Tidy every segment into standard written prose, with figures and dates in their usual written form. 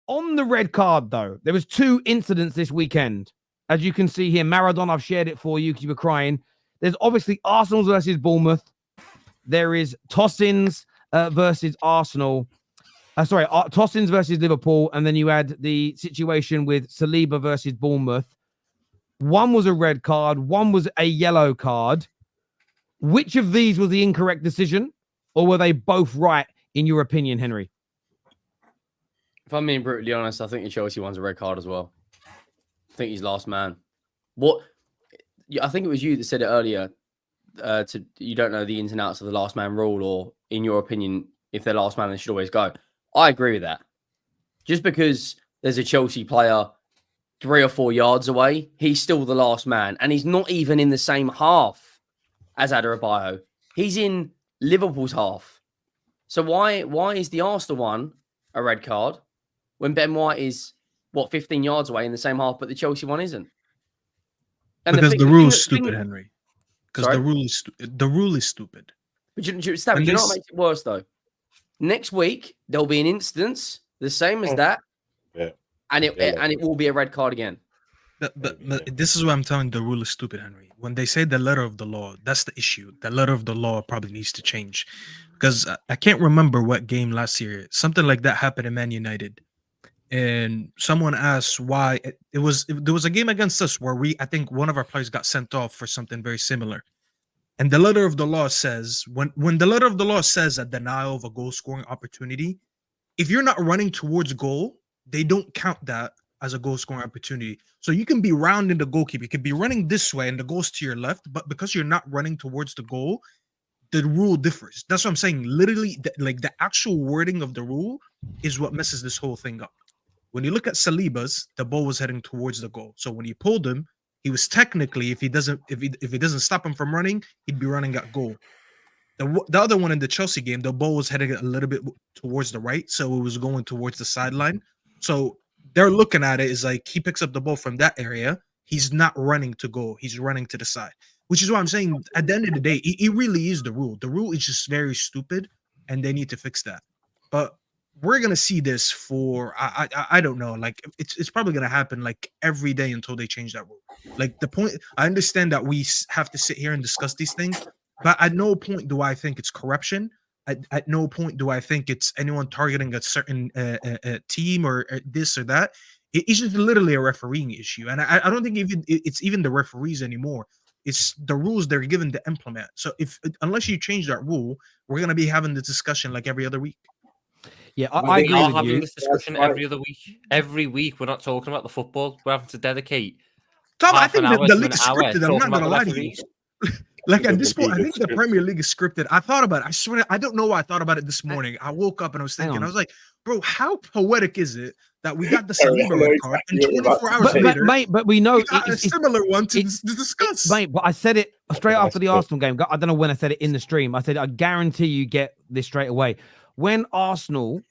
On the red card, though, there was 2 incidents this weekend. As you can see here, Maradona, I've shared it for you because you were crying. There's obviously Arsenal versus Bournemouth. There is Tossins versus Arsenal. Tossins versus Liverpool. And then you had the situation with Saliba versus Bournemouth. One was a red card. One was a yellow card. Which of these was the incorrect decision? Or were they both right, in your opinion, Henry? If I'm being brutally honest, I think the Chelsea one's a red card as well. I think he's last man. What? I think it was you that said it earlier. You don't know the ins and outs of the last man rule, or in your opinion, if they're last man, they should always go. I agree with that. Just because there's a Chelsea player 3 or 4 yards away, he's still the last man, and he's not even in the same half as Adebayo. He's in Liverpool's half. So why is the Arsenal one a red card when Ben White is 15 yards away in the same half, but the Chelsea one isn't? And because the rule is stupid, Henry. Because the rule is stupid. But you know what makes it worse though? Next week there'll be an instance the same as that, and it will be a red card again. But this is what I'm telling you, the rule is stupid, Henry. When they say the letter of the law, that's the issue. The letter of the law probably needs to change. Because I can't remember what game last year. Something like that happened in Man United. And someone asked why there was a game against us where I think one of our players got sent off for something very similar. And the letter of the law says, when the letter of the law says a denial of a goal scoring opportunity, if you're not running towards goal, they don't count that as a goal scoring opportunity. So you can be rounding the goalkeeper. You can be running this way and the goal's to your left, but because you're not running towards the goal, the rule differs. That's what I'm saying. Literally, the actual wording of the rule is what messes this whole thing up. When you look at Saliba's, the ball was heading towards the goal. So when you pulled him, he was technically, if he doesn't stop him from running, he'd be running at goal. The other one in the Chelsea game, the ball was heading a little bit towards the right, so it was going towards the sideline. So they're looking at it as like he picks up the ball from that area. He's not running to goal. He's running to the side, which is what I'm saying. At the end of the day, it really is the rule. The rule is just very stupid, and they need to fix that. But we're gonna see this for I don't know. Like it's probably gonna happen like every day until they change that rule. Like the point, I understand that we have to sit here and discuss these things, but at no point do I think it's corruption. At no point do I think it's anyone targeting a certain team or this or that. It's just literally a refereeing issue, and I don't think it's even the referees anymore. It's the rules they're given to implement. So unless you change that rule, we're gonna be having this discussion like every other week. Yeah, I agree with having you. this discussion every other week. Every week, we're not talking about the football. We're having to dedicate. Tom, I think the league is scripted. I'm not gonna lie to you. Like at this point, I think the Premier League is scripted. I thought about it. I swear, I don't know why I thought about it this morning. I woke up and I was thinking, I was like, bro, how poetic is it that we got the Saliba red card and 24 hours later, but we know a similar one to discuss. Mate, but I said it straight after the Arsenal game. I don't know when I said it in the stream. I said, I guarantee you get this straight away. When Arsenal,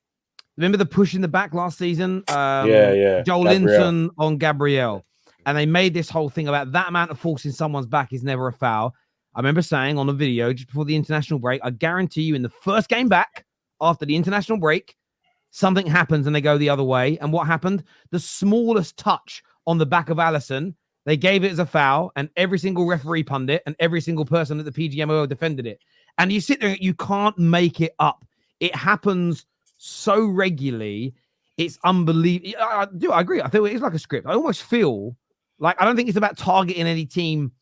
remember the push in the back last season? Joel Linton on Gabriel. And they made this whole thing about that amount of force in someone's back is never a foul. I remember saying on a video just before the international break, I guarantee you in the first game back after the international break, something happens and they go the other way. And what happened? The smallest touch on the back of Alisson, they gave it as a foul, and every single referee pundit and every single person at the PGMO defended it. And you sit there, you can't make it up. It happens so regularly. It's unbelievable. I agree. I feel it's like a script. I almost feel like I don't think it's about targeting any team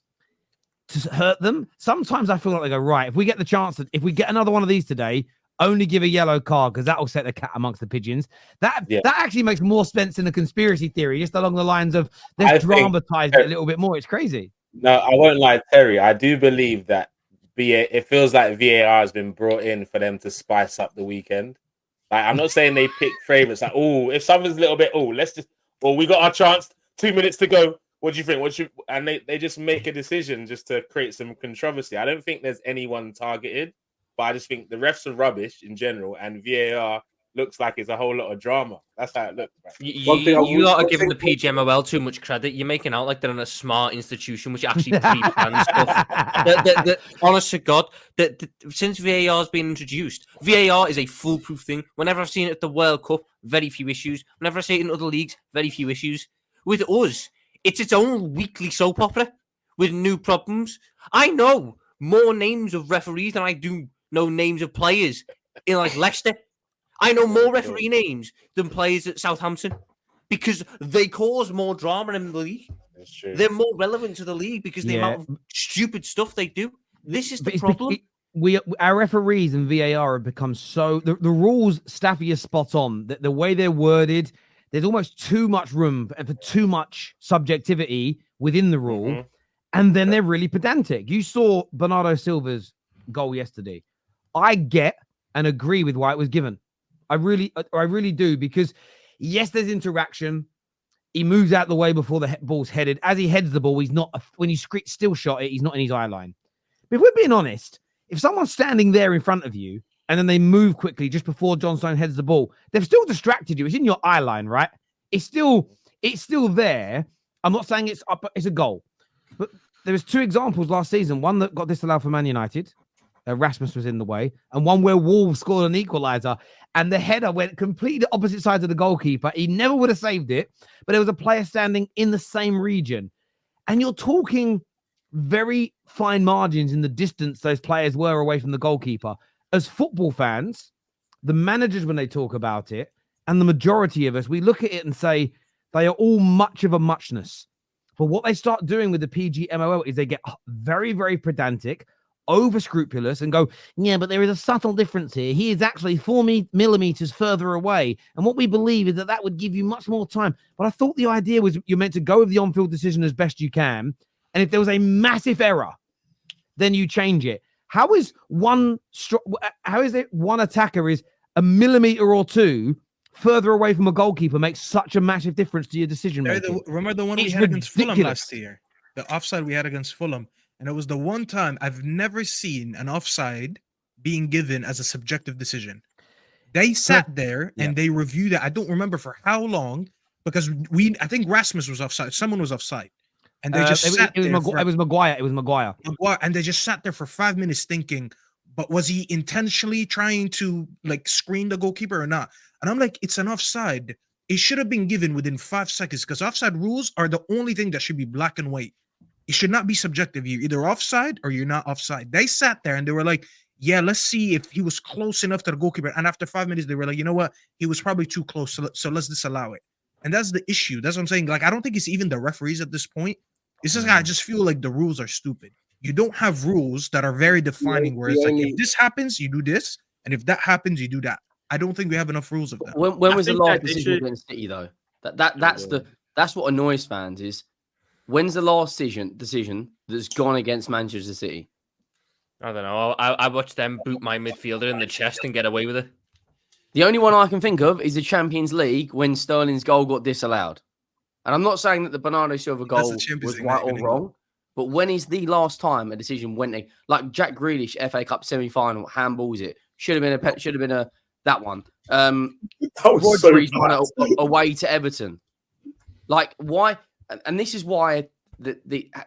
to hurt them. Sometimes I feel like they go, right, if we get the chance, if we get another one of these today, only give a yellow card because that will set the cat amongst the pigeons. That actually makes more sense than a conspiracy theory, just along the lines of let's dramatize it a little bit more. It's crazy. No, I won't lie, Terry. I do believe that it feels like VAR has been brought in for them to spice up the weekend. Like, I'm not saying they pick favorites. Like, if something's a little bit, we got our chance. 2 minutes to go. What do you think? And they just make a decision just to create some controversy. I don't think there's anyone targeted, but I just think the refs are rubbish in general, and VAR looks like it's a whole lot of drama. That's how it looks. Right? You lot are giving the PGMOL too much credit. You're making out like they're in a smart institution, which actually pre-plans stuff. Honest to God, since VAR has been introduced, VAR is a foolproof thing. Whenever I've seen it at the World Cup, very few issues. Whenever I see it in other leagues, very few issues. With us, it's its own weekly soap opera with new problems. I know more names of referees than I do know names of players in like Leicester. I know more referee names than players at Southampton because they cause more drama in the league. That's true. They're more relevant to the league because the amount of stupid stuff they do. This is the problem. Our referees and VAR have become so the rules. Staffy is spot on. The way they're worded, there's almost too much room for too much subjectivity within the rule, and then they're really pedantic. You saw Bernardo Silva's goal yesterday. I get and agree with why it was given. I really do, because yes, there's interaction. He moves out the way before the ball's headed. As he heads the ball, he's not. When he still shot it, he's not in his eye line. But if we're being honest, if someone's standing there in front of you and then they move quickly just before John Stone heads the ball, they've still distracted you. It's in your eye line, right? It's still there. I'm not saying it's up. It's a goal, but there was 2 examples last season. One that got disallowed for Man United. Rasmus was in the way, and one where Wolves scored an equalizer, and the header went completely the opposite side of the goalkeeper. He never would have saved it, but there was a player standing in the same region. And you're talking very fine margins in the distance those players were away from the goalkeeper. As football fans, the managers, when they talk about it, and the majority of us, we look at it and say they are all much of a muchness. But what they start doing with the PGMOL is they get very, very pedantic, over scrupulous, and go, yeah, but there is a subtle difference here. He is actually 4 millimeters further away. And what we believe is that would give you much more time. But I thought the idea was you're meant to go with the on-field decision as best you can. And if there was a massive error, then you change it. How is one attacker is a millimeter or 2 further away from a goalkeeper makes such a massive difference to your decision making? Remember the one we had against Fulham last year? The offside we had against Fulham. And it was the one time I've never seen an offside being given as a subjective decision. They sat there and they reviewed it. I don't remember for how long, because I think Rasmus was offside. Someone was offside. And they just sat there. It was Maguire. It was Maguire. And they just sat there for 5 minutes thinking, but was he intentionally trying to like screen the goalkeeper or not? And I'm like, it's an offside. It should have been given within 5 seconds, because offside rules are the only thing that should be black and white. It should not be subjective. You're either offside or you're not offside. They sat there and they were like, yeah, let's see if he was close enough to the goalkeeper. And after 5 minutes, they were like, you know what? He was probably too close. So let's disallow it. And that's the issue. That's what I'm saying. Like, I don't think it's even the referees at this point. It's just, I just feel like the rules are stupid. You don't have rules that are very defining, where it's like, if this happens, you do this. And if that happens, you do that. I don't think we have enough rules of that. When was the last decision against City, though? That's what annoys fans is, when's the last decision that's gone against Manchester City? I don't know. I watched them boot my midfielder in the chest and get away with it. The only one I can think of is the Champions League when Sterling's goal got disallowed. And I'm not saying that the Bernardo Silva goal was right or wrong, but when is the last time a decision went like Jack Grealish FA Cup semi-final handballs it? Should have been that one. That was so away to Everton. Like, why? And this is why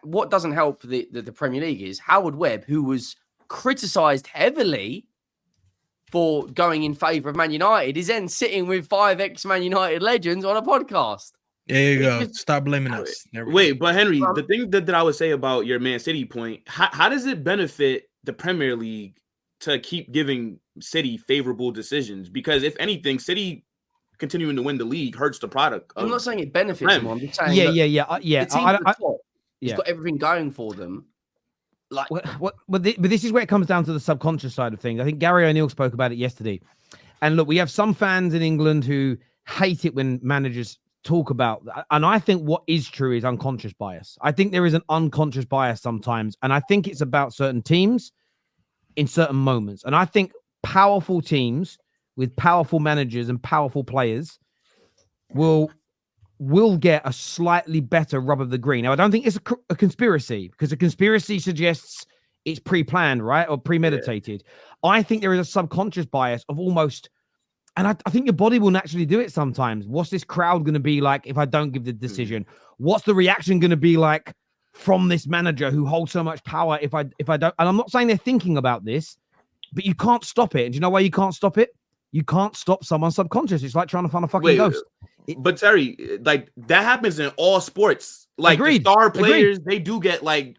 what doesn't help the Premier League is Howard Webb, who was criticised heavily for going in favour of Man United, is then sitting with 5 ex-Man United legends on a podcast. There you go. Stop blaming us. Wait, but Henry, the thing that I would say about your Man City point, how does it benefit the Premier League to keep giving City favourable decisions? Because if anything, City continuing to win the league hurts the product. I'm not saying it benefits them. I'm just saying yeah. The team at the top has got everything going for them. Like, but this is where it comes down to the subconscious side of things. I think Gary O'Neill spoke about it yesterday. And look, we have some fans in England who hate it when managers talk about, and I think what is true is unconscious bias. I think there is an unconscious bias sometimes, and I think it's about certain teams in certain moments. And I think powerful teams with powerful managers and powerful players will get a slightly better rub of the green. Now, I don't think it's a conspiracy, because a conspiracy suggests it's pre-planned, right? Or premeditated. Yeah. I think there is a subconscious bias of almost And I think your body will naturally do it sometimes. What's this crowd going to be like if I don't give the decision? What's the reaction going to be like from this manager who holds so much power if I don't? And I'm not saying they're thinking about this, but you can't stop it. And do you know why you can't stop it? You can't stop someone's subconscious. It's like trying to find a fucking ghost. But Terry, like that happens in all sports. Like the star players, they do get like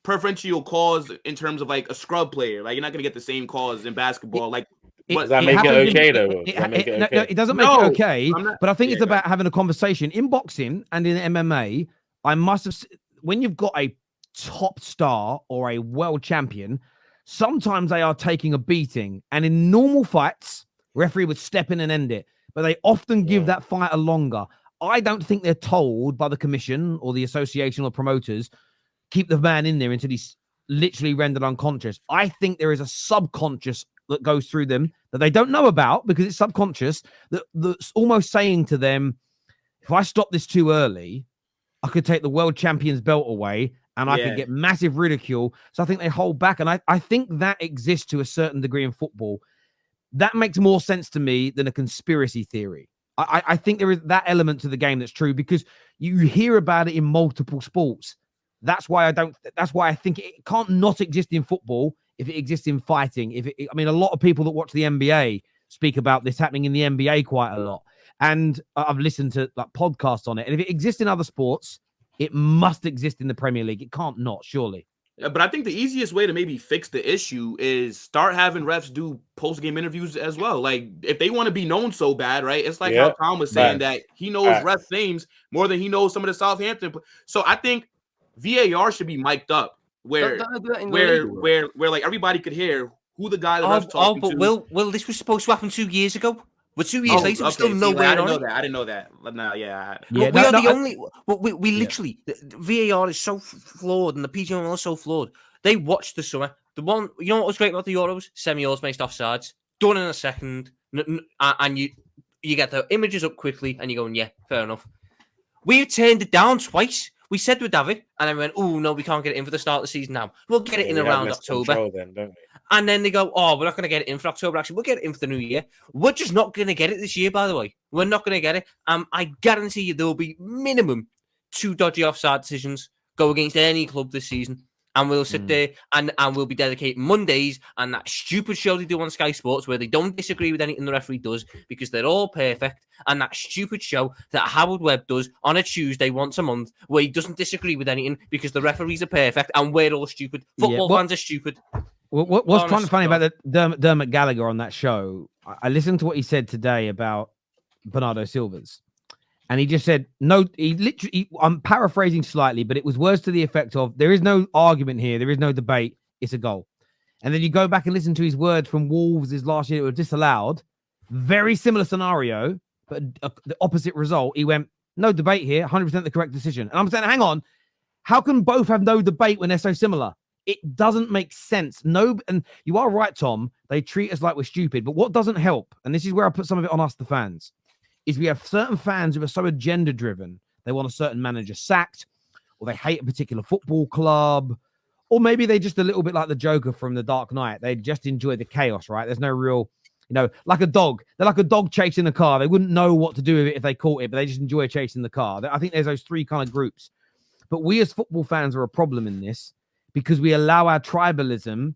preferential calls in terms of like a scrub player. Like you're not gonna get the same calls in basketball. Does that make it okay though? It doesn't make it okay. But I think it's about having a conversation in boxing and in MMA. I must have, when you've got a top star or a world champion, sometimes they are taking a beating, and in normal fights, referee would step in and end it. But they often give that fighter longer. I don't think they're told by the commission or the association or promoters, keep the man in there until he's literally rendered unconscious. I think there is a subconscious that goes through them that they don't know about because it's subconscious, that's almost saying to them, if I stop this too early, I could take the world champion's belt away and I could get massive ridicule. So I think they hold back. And I think that exists to a certain degree in football. That makes more sense to me than a conspiracy theory. I think there is that element to the game that's true because you hear about it in multiple sports. That's why I think it can't not exist in football if it exists in fighting. I mean, a lot of people that watch the NBA speak about this happening in the NBA quite a lot. And I've listened to like podcasts on it. And if it exists in other sports, it must exist in the Premier League. It can't not, surely. But I think the easiest way to maybe fix the issue is start having refs do post-game interviews as well. Like, if they want to be known so bad, right? It's like how Tom was saying that he knows refs' names more than he knows some of the Southampton. So I think VAR should be mic'd up where like everybody could hear who the guy the refs talking to. Will, this was supposed to happen 2 years ago. But 2 years later, we're still nowhere on it. I didn't know that. No, we are the only. We literally VAR is so flawed, and the PGMOL is so flawed. They watched the summer. The one, you know what was great about the Euros? Semi-automated offsides, done in a second, and you get the images up quickly, and you're going, yeah, fair enough. We've turned it down twice. We said we'd have it, and then we went, oh no, we can't get it in for the start of the season now. We'll get it in around October. Then, don't we? And then they go, oh, we're not going to get it in for October. Actually, we'll get it in for the new year. We're just not going to get it this year, by the way. We're not going to get it. I guarantee you there will be minimum 2 dodgy offside decisions go against any club this season. And we'll sit there and we'll be dedicating Mondays and that stupid show they do on Sky Sports where they don't disagree with anything the referee does because they're all perfect. And that stupid show that Howard Webb does on a Tuesday once a month where he doesn't disagree with anything because the referees are perfect and we're all stupid. Football fans are stupid. What's kind of funny about the Dermot Gallagher on that show, I listened to what he said today about Bernardo Silva's. And he just said, no, I'm paraphrasing slightly, but it was words to the effect of, there is no argument here. There is no debate. It's a goal. And then you go back and listen to his words from Wolves his last year that were disallowed. Very similar scenario, but the opposite result. He went, no debate here, 100% the correct decision. And I'm saying, hang on, how can both have no debate when they're so similar? It doesn't make sense. No, and you are right, Tom. They treat us like we're stupid. But what doesn't help, and this is where I put some of it on us, the fans, is we have certain fans who are so agenda-driven. They want a certain manager sacked, or they hate a particular football club, or maybe they're just a little bit like the Joker from The Dark Knight. They just enjoy the chaos, right? There's no real, like a dog. They're like a dog chasing a car. They wouldn't know what to do with it if they caught it, but they just enjoy chasing the car. I think there's those 3 kind of groups. But we as football fans are a problem in this because we allow our tribalism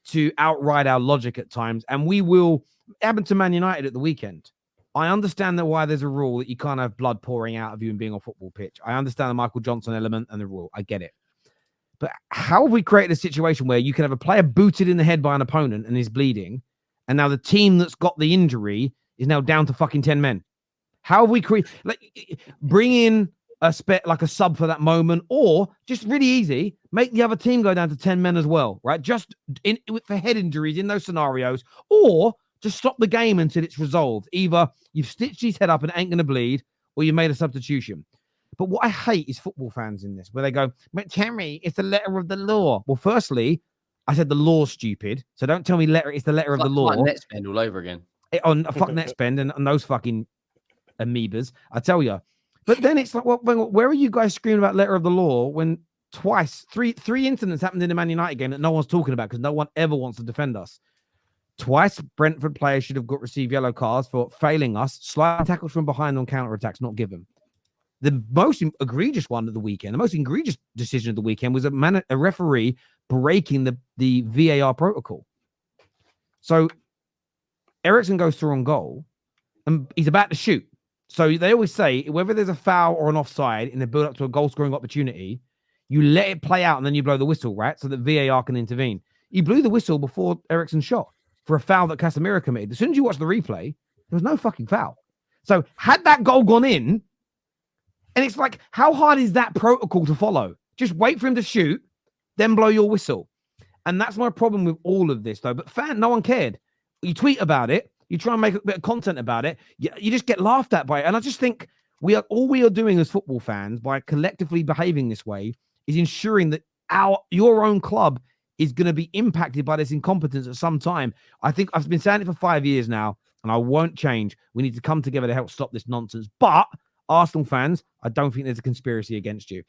to outride our logic at times. And we will, it happened to Man United at the weekend. I understand that why there's a rule that you can't have blood pouring out of you and being on a football pitch. I understand the Michael Johnson element and the rule. I get it. But how have we created a situation where you can have a player booted in the head by an opponent and is bleeding, and now the team that's got the injury is now down to fucking 10 men? How have we created, bring in a sub for that moment, or just really easy, make the other team go down to 10 men as well, right? Just for head injuries in those scenarios, or just stop the game until it's resolved. Either you've stitched his head up and it ain't going to bleed, or you made a substitution. But what I hate is football fans in this, where they go, but Terry, it's the letter of the law. Well, firstly, I said the law's stupid. So don't tell me it's the letter of the law. Like Netspend all over again. Fuck Netspend and those fucking amoebas, I tell you. But then it's like, well, where are you guys screaming about letter of the law when three incidents happened in the Man United game that no one's talking about because no one ever wants to defend us? Twice, Brentford players should have received yellow cards for failing us. Sliding tackles from behind on counter-attacks, not given. The most egregious one of the weekend, the most egregious decision of the weekend was a referee breaking the VAR protocol. So Eriksen goes through on goal and he's about to shoot. So they always say whether there's a foul or an offside in the build up to a goal scoring opportunity, you let it play out and then you blow the whistle, right? So that VAR can intervene. He blew the whistle before Eriksen shot for a foul that Casemiro committed. As soon as you watch the replay, there was no fucking foul. So had that goal gone in, and it's like, how hard is that protocol to follow? Just wait for him to shoot, then blow your whistle. And that's my problem with all of this, though. But no one cared. You tweet about it, you try and make a bit of content about it, you just get laughed at by it. And I just think all we are doing as football fans by collectively behaving this way is ensuring that your own club is going to be impacted by this incompetence at some time. I think I've been saying it for 5 years now, and I won't change. We need to come together to help stop this nonsense. But Arsenal fans, I don't think there's a conspiracy against you.